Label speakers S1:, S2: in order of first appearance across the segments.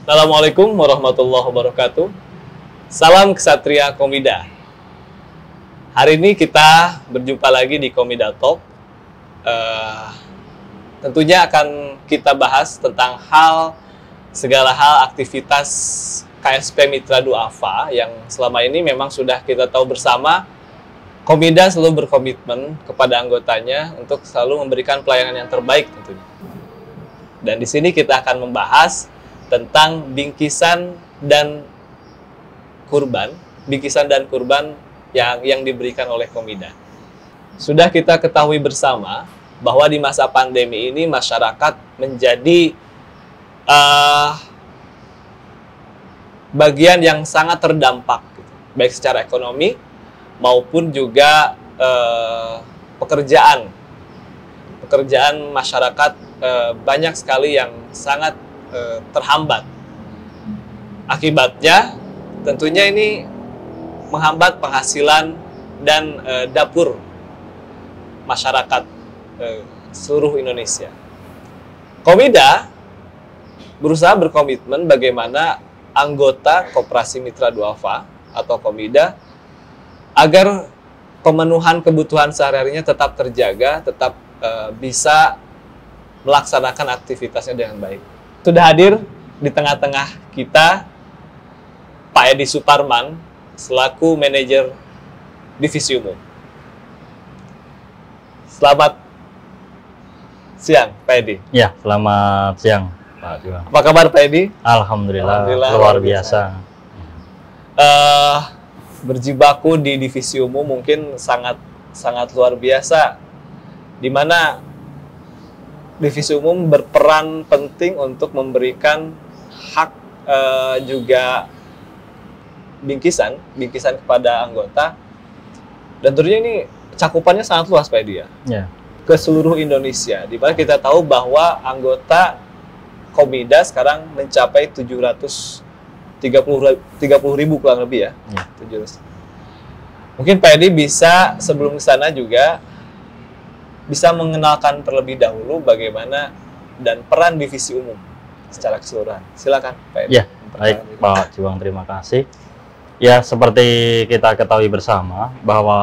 S1: Assalamualaikum warahmatullahi wabarakatuh. Salam Ksatria Komida. Hari ini kita berjumpa lagi di Komida Talk. Tentunya akan kita bahas tentang segala hal aktivitas KSP Mitra Duafa yang selama ini memang sudah kita tahu bersama. Komida selalu berkomitmen kepada anggotanya untuk selalu memberikan pelayanan yang terbaik tentunya. Dan di sini kita akan membahas tentang bingkisan dan kurban yang diberikan oleh Komida. Sudah kita ketahui bersama bahwa di masa pandemi ini masyarakat menjadi bagian yang sangat terdampak, baik secara ekonomi maupun juga pekerjaan masyarakat banyak sekali yang sangat terhambat. Akibatnya tentunya ini menghambat penghasilan dan dapur masyarakat seluruh Indonesia. Komida berusaha berkomitmen bagaimana anggota Koperasi Mitra Duafa atau Komida agar pemenuhan kebutuhan sehari-harinya tetap terjaga, tetap bisa melaksanakan aktivitasnya dengan baik. Sudah hadir di tengah-tengah kita Pak Edi Suparman selaku manajer divisi umum. Selamat siang Pak Edi.
S2: Ya, selamat siang Pak Juang.
S1: Apa kabar Pak Edi?
S2: Alhamdulillah luar biasa.
S1: Berjibaku di divisi umum mungkin sangat luar biasa, di mana divisi umum berperan penting untuk memberikan hak juga bingkisan kepada anggota, dan tentunya ini cakupannya sangat luas Pak Edi ya. Ke seluruh Indonesia, di mana kita tahu bahwa anggota Komida sekarang mencapai 730.000 kurang lebih ya. 700. Mungkin Pak Edi bisa sebelum ke sana juga bisa mengenalkan terlebih dahulu bagaimana dan peran divisi umum secara keseluruhan. Silakan Pak Edi.
S2: Ya, baik Pak Juang, terima kasih. Ya, seperti kita ketahui bersama bahwa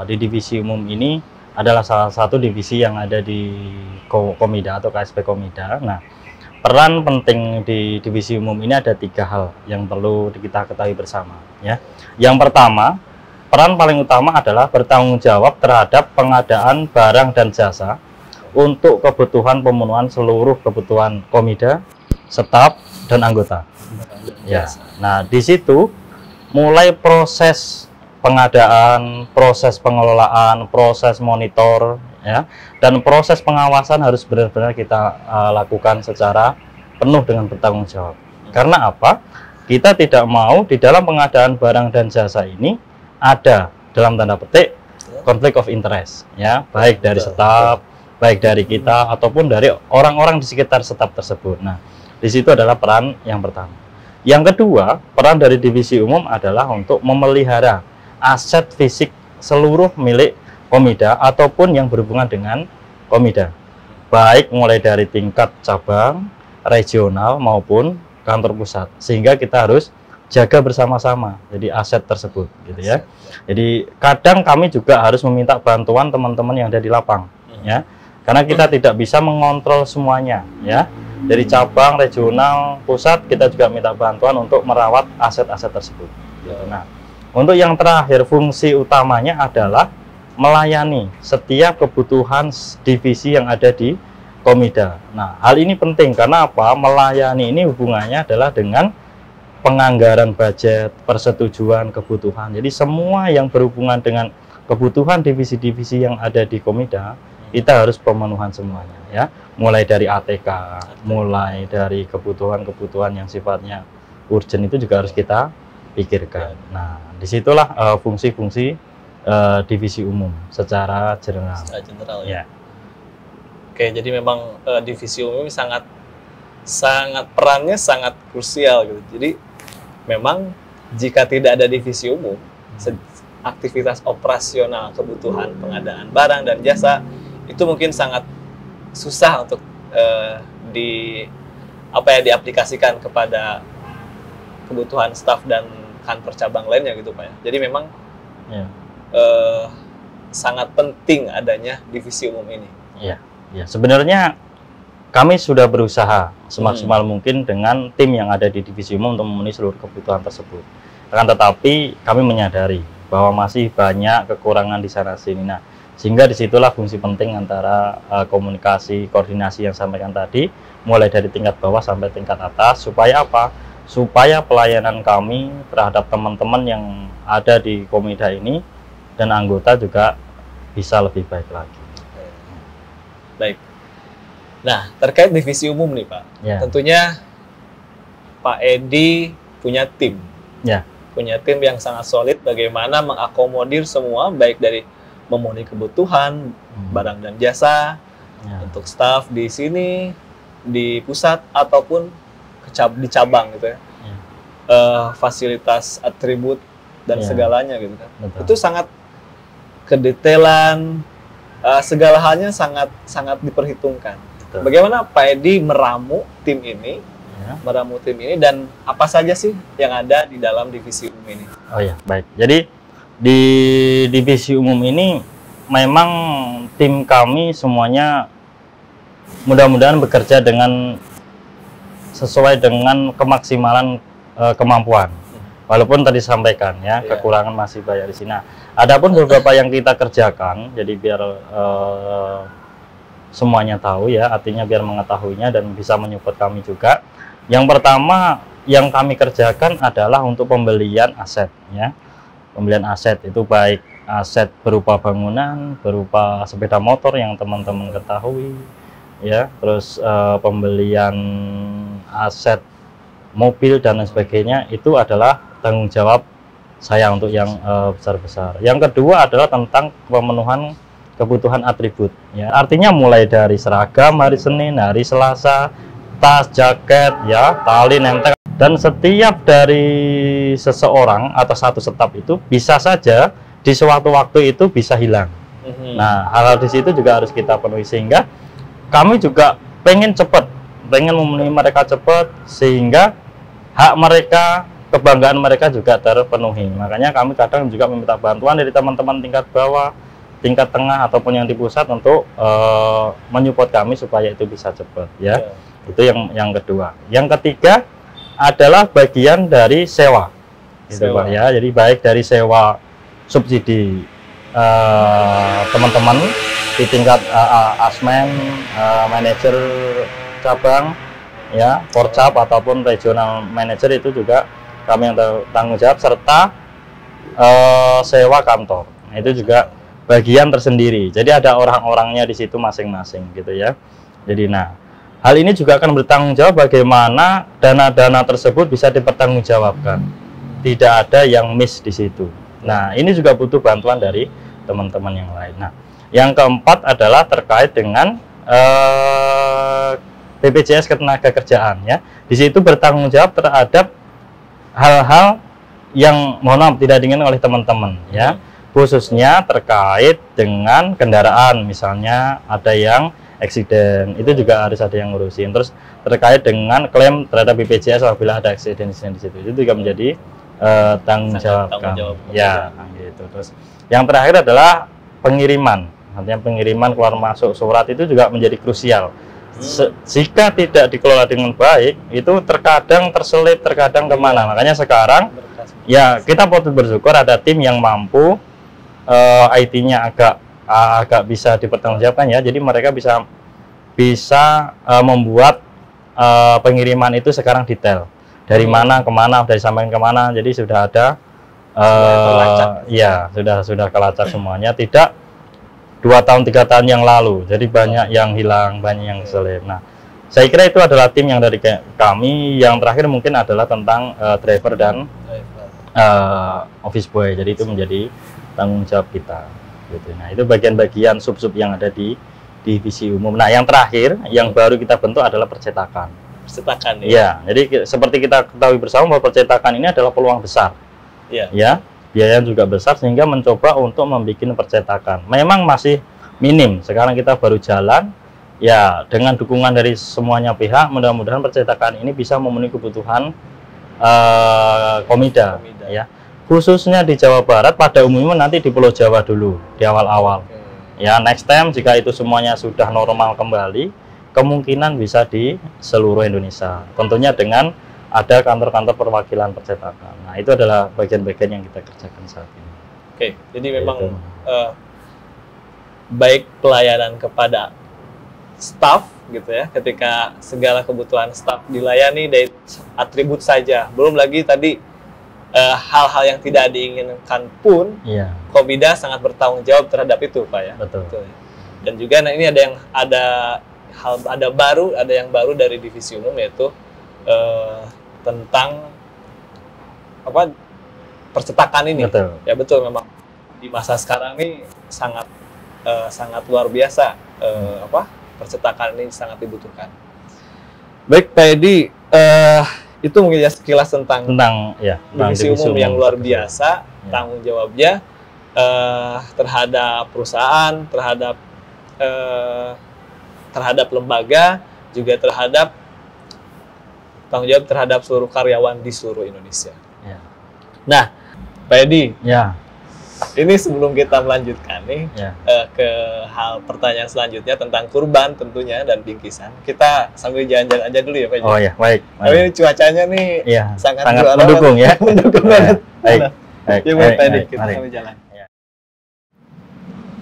S2: di divisi umum ini adalah salah satu divisi yang ada di Komida atau KSP Komida. Nah, peran penting di divisi umum ini ada 3 hal yang perlu kita ketahui bersama. Ya, yang pertama, peran paling utama adalah bertanggung jawab terhadap pengadaan barang dan jasa untuk kebutuhan pemenuhan seluruh kebutuhan Komida, staf, dan anggota. Ya, nah di situ mulai proses pengadaan, proses pengelolaan, proses monitor, ya, dan proses pengawasan harus benar-benar kita lakukan secara penuh dengan bertanggung jawab. Karena apa? Kita tidak mau di dalam pengadaan barang dan jasa ini ada dalam tanda petik konflik of interest, ya, baik dari staf, baik dari kita ataupun dari orang-orang di sekitar staf tersebut. Nah, di situ adalah peran yang pertama. Yang kedua, peran dari divisi umum adalah untuk memelihara aset fisik seluruh milik Komida ataupun yang berhubungan dengan Komida, baik mulai dari tingkat cabang, regional maupun kantor pusat, sehingga kita harus jaga bersama-sama jadi aset tersebut, gitu ya. Jadi kadang kami juga harus meminta bantuan teman-teman yang ada di lapang, ya, karena kita tidak bisa mengontrol semuanya, ya. Dari cabang, regional, pusat, kita juga minta bantuan untuk merawat aset-aset tersebut, gitu. Nah, untuk yang terakhir, fungsi utamanya adalah melayani setiap kebutuhan divisi yang ada di Komida. Nah, hal ini penting karena apa? Melayani ini hubungannya adalah dengan penganggaran budget, persetujuan, kebutuhan. Jadi semua yang berhubungan dengan kebutuhan divisi-divisi yang ada di Komida, kita harus pemenuhan semuanya, ya. Mulai dari ATK, mulai dari kebutuhan-kebutuhan yang sifatnya urgent itu juga harus kita pikirkan. Nah, disitulah fungsi-fungsi divisi umum secara general.
S1: Ya. Oke, jadi memang divisi umum perannya sangat krusial gitu. Jadi memang jika tidak ada divisi umum, aktivitas operasional kebutuhan pengadaan barang dan jasa itu mungkin sangat susah untuk apa ya, diaplikasikan kepada kebutuhan staf dan kantor cabang lainnya gitu Pak ya. Jadi memang
S2: Ya.
S1: sangat penting adanya divisi umum ini.
S2: Iya, ya. Sebenarnya kami sudah berusaha semaksimal mungkin dengan tim yang ada di divisi umum untuk memenuhi seluruh kebutuhan tersebut. Akan tetapi kami menyadari bahwa masih banyak kekurangan di sana sini. Nah, sehingga disitulah fungsi penting antara komunikasi, koordinasi yang sampaikan tadi, mulai dari tingkat bawah sampai tingkat atas, supaya apa? Supaya pelayanan kami terhadap teman-teman yang ada di Komida ini dan anggota juga bisa lebih baik lagi.
S1: Baik. Nah, terkait divisi umum nih Pak,
S2: Ya.
S1: tentunya Pak Edi punya tim.
S2: Ya.
S1: Punya tim yang sangat solid bagaimana mengakomodir semua, baik dari memenuhi kebutuhan, barang dan jasa,
S2: Ya.
S1: untuk staf di sini, di pusat, ataupun di cabang gitu ya.
S2: Ya.
S1: Fasilitas, atribut, dan
S2: Ya.
S1: segalanya gitu kan.
S2: Betul.
S1: Itu sangat kedetailan, segala halnya sangat diperhitungkan.
S2: Betul.
S1: Bagaimana Pak Edi meramu tim ini, dan apa saja sih yang ada di dalam divisi umum ini?
S2: Oh ya, baik. Jadi di divisi umum ini memang tim kami semuanya mudah-mudahan bekerja dengan sesuai dengan kemaksimalan kemampuan. Walaupun tadi sampaikan ya, kekurangan masih banyak di sini. Nah, adapun beberapa yang kita kerjakan, jadi biar semuanya tahu ya, artinya biar mengetahuinya dan bisa menyupport kami juga. Yang pertama yang kami kerjakan adalah untuk pembelian aset ya. Pembelian aset itu baik aset berupa bangunan, berupa sepeda motor yang teman-teman ketahui ya, terus pembelian aset mobil dan lain sebagainya, itu adalah tanggung jawab saya untuk yang besar-besar. Yang kedua adalah tentang pemenuhan kebutuhan atribut ya. Artinya mulai dari seragam hari Senin, hari Selasa, tas, jaket, ya, tali, nenteng, dan setiap dari seseorang atau satu staf itu bisa saja di suatu waktu itu bisa hilang. Nah, hal-hal di situ juga harus kita penuhi, sehingga kami juga pengen cepat, pengen memenuhi mereka cepat, sehingga hak mereka, kebanggaan mereka juga terpenuhi. Makanya kami kadang juga meminta bantuan dari teman-teman tingkat bawah, tingkat tengah, ataupun yang di pusat untuk menyupport kami supaya itu bisa cepat ya. Itu yang kedua. Yang ketiga adalah bagian dari sewa, gitu Pak ya. Jadi baik dari sewa subsidi teman-teman di tingkat asmen, manajer cabang, ya, porcap ataupun regional manager, itu juga kami yang tanggung jawab, serta sewa kantor. Nah, itu juga bagian tersendiri. Jadi ada orang-orangnya di situ masing-masing, gitu ya. Jadi nah, hal ini juga akan bertanggung jawab bagaimana dana-dana tersebut bisa dipertanggungjawabkan. Tidak ada yang miss di situ. Nah, ini juga butuh bantuan dari teman-teman yang lain. Nah, yang keempat adalah terkait dengan BPJS Ketenagakerjaan ya. Di situ bertanggung jawab terhadap hal-hal yang mohon maaf tidak diinginkan oleh teman-teman ya. Khususnya terkait dengan kendaraan, misalnya ada yang eksiden, itu juga harus ada yang ngurusin. Terus terkait dengan klaim terhadap BPJS apabila ada eksiden di situ, itu juga menjadi tanggung jawab kami. Ya, gitu. Terus yang terakhir adalah pengiriman. Artinya pengiriman keluar masuk surat itu juga menjadi krusial. Jika tidak dikelola dengan baik, itu terkadang terselip, terkadang kemana. Makanya sekarang ya kita patut bersyukur ada tim yang mampu IT-nya agak bisa dipertanggungjawabkan ya. Jadi mereka bisa membuat pengiriman itu sekarang detail, dari mana kemana, dari sampaikan kemana. Jadi sudah ada ya sudah kelacak semuanya, tidak 2 tahun 3 tahun yang lalu. Jadi banyak yang hilang, banyak yang selip. Nah, saya kira itu adalah tim yang dari kami. Yang terakhir mungkin adalah tentang driver dan office boy. Jadi itu menjadi tanggung jawab kita gitu. Nah, itu bagian-bagian sub-sub yang ada di divisi umum. Nah, yang terakhir yang baru kita bentuk adalah percetakan
S1: ya.
S2: Ya, jadi seperti kita ketahui bersama bahwa percetakan ini adalah peluang besar ya, biaya juga besar, sehingga mencoba untuk membuat percetakan memang masih minim. Sekarang kita baru jalan Ya, dengan dukungan dari semuanya pihak, mudah-mudahan percetakan ini bisa memenuhi kebutuhan Komida, ya. Khususnya di Jawa Barat, pada umumnya nanti di Pulau Jawa dulu di awal-awal. Ya, next time jika itu semuanya sudah normal kembali, kemungkinan bisa di seluruh Indonesia. Tentunya dengan ada kantor-kantor perwakilan percetakan. Nah, itu adalah bagian-bagian yang kita kerjakan saat ini.
S1: Oke, jadi memang baik pelayanan kepada staff gitu ya, ketika segala kebutuhan staff dilayani dari atribut saja, belum lagi tadi hal-hal yang tidak diinginkan pun, Komida sangat bertanggung jawab terhadap itu, Pak ya.
S2: Betul.
S1: Dan juga nah, ini ada yang baru dari divisi umum, yaitu tentang apa, percetakan ini.
S2: Betul.
S1: Ya betul, memang di masa sekarang ini sangat luar biasa, percetakan ini sangat dibutuhkan. Baik Pak Edi, itu mungkin ya sekilas tentang divisi umum yang luar biasa, tanggung jawabnya terhadap perusahaan, terhadap lembaga, juga terhadap tanggung jawab terhadap seluruh karyawan di seluruh Indonesia.
S2: Ya.
S1: Nah, Pak Edi,
S2: ini
S1: sebelum kita melanjutkan nih ke hal pertanyaan selanjutnya tentang kurban tentunya dan bingkisan, kita sambil jalan-jalan aja dulu ya Pak Edi.
S2: Oh ya, baik.
S1: Tapi cuacanya nih sangat
S2: mendukung ya.
S1: Mendukung banget.
S2: Baik.
S1: Ya Pak Edi, kita sambil jalan.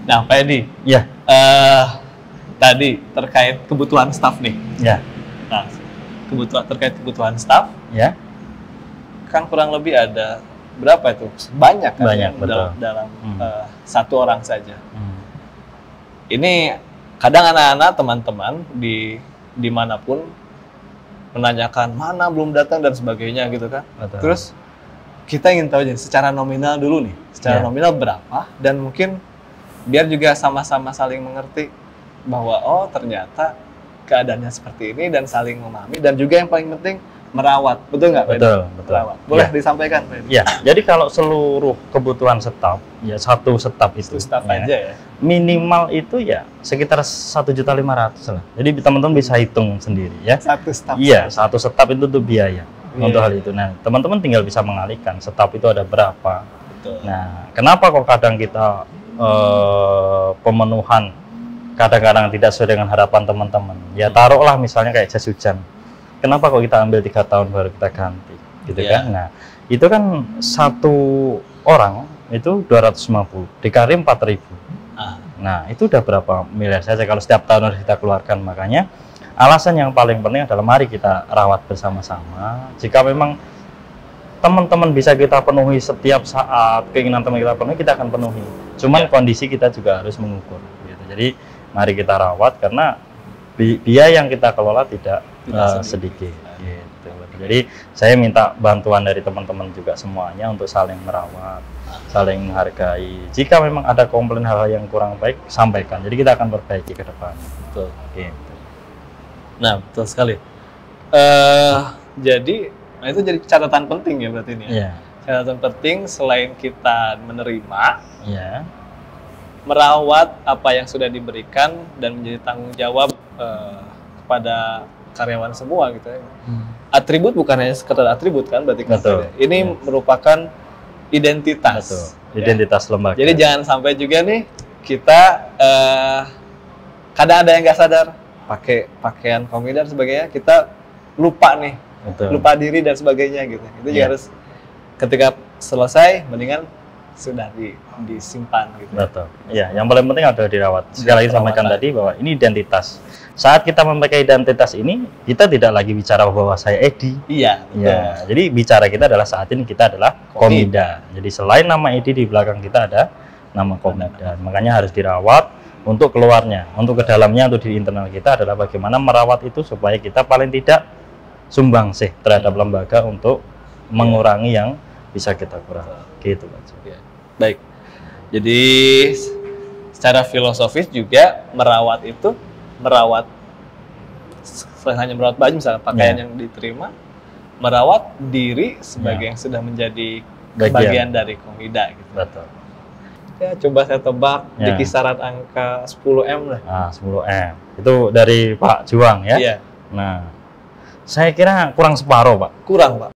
S1: Nah, Pak Edi. Tadi terkait kebutuhan staf nih. Nah, terkait kebutuhan staf. Kan kurang lebih ada berapa itu? Banyak kan?
S2: Banyak, betul.
S1: Dalam satu orang saja. Ini kadang anak-anak, teman-teman dimanapun menanyakan mana belum datang dan sebagainya gitu kan.
S2: Betul.
S1: Terus kita ingin tahu aja secara nominal dulu nih, secara nominal berapa, dan mungkin biar juga sama-sama saling mengerti bahwa oh ternyata keadaannya seperti ini dan saling memahami, dan juga yang paling penting merawat, betul nggak?
S2: Betul.
S1: Merawat. Boleh disampaikan, Pak?
S2: Ya, jadi kalau seluruh kebutuhan staf, ya satu staf itu,
S1: staf aja ya.
S2: Minimal itu ya sekitar 1.500.000 lah. Jadi teman-teman bisa hitung sendiri ya.
S1: Satu staf.
S2: Iya, satu staf itu tuh biaya untuk hal itu. Nah, teman-teman tinggal bisa mengalihkan staf itu ada berapa.
S1: Betul.
S2: Nah, kenapa kok kadang kita pemenuhan kadang-kadang tidak sesuai dengan harapan teman-teman? Ya taruhlah misalnya kayak jas hujan. Kenapa kok kita ambil 3 tahun baru kita ganti, gitu kan? Nah, itu kan satu orang itu 250, dikali 4.000. Nah, itu udah berapa miliar saja kalau setiap tahun harus kita keluarkan. Makanya alasan yang paling penting adalah mari kita rawat bersama-sama. Jika memang teman-teman bisa kita penuhi setiap saat, keinginan teman kita penuhi, kita akan penuhi. Cuman kondisi kita juga harus mengukur, gitu. Jadi mari kita rawat karena biaya yang kita kelola tidak sedikit. Gitu. Jadi saya minta bantuan dari teman-teman juga semuanya untuk saling merawat, saling menghargai. Jika memang ada komplain hal-hal yang kurang baik, sampaikan. Jadi kita akan perbaiki ke depan.
S1: Betul.
S2: Gitu.
S1: Nah, betul sekali. Jadi, nah itu jadi catatan penting ya berarti ini. Catatan penting selain kita menerima, merawat apa yang sudah diberikan dan menjadi tanggung jawab kepada karyawan semua gitu ya. Atribut bukan hanya sekedar atribut kan berarti kan. Ini merupakan identitas.
S2: Betul. Identitas lembaga.
S1: Jadi jangan sampai juga nih kita kadang ada yang nggak sadar pakai pakaian Komida dan sebagainya, kita lupa nih. Lupa diri dan sebagainya gitu. Itu juga harus ketika selesai mendingan sudah disimpan gitu.
S2: Betul. Ya, yang paling penting adalah dirawat. Sekali lagi sampaikan tadi bahwa ini identitas. Saat kita memakai identitas ini, kita tidak lagi bicara bahwa saya Edi.
S1: Iya.
S2: Ya, jadi bicara kita adalah saat ini kita adalah Komida. Jadi selain nama Edi di belakang kita ada nama Komida. Makanya harus dirawat untuk keluarnya, untuk ke dalamnya, untuk di internal kita adalah bagaimana merawat itu supaya kita paling tidak sumbangsih terhadap lembaga untuk mengurangi yang bisa kita kurangi. Gitu, Pak.
S1: Baik. Jadi secara filosofis juga merawat itu selain hanya merawat baju misalnya pakaian yang diterima, merawat diri sebagai yang sudah menjadi bagian dari Komida gitu.
S2: Betul.
S1: Ya, coba saya tebak di
S2: Ya.
S1: kisaran angka 10M lah.
S2: Nah, 10M. Itu dari Pak Juang ya.
S1: Iya,
S2: Nah, saya kira kurang separuh, Pak.
S1: kurang Pak.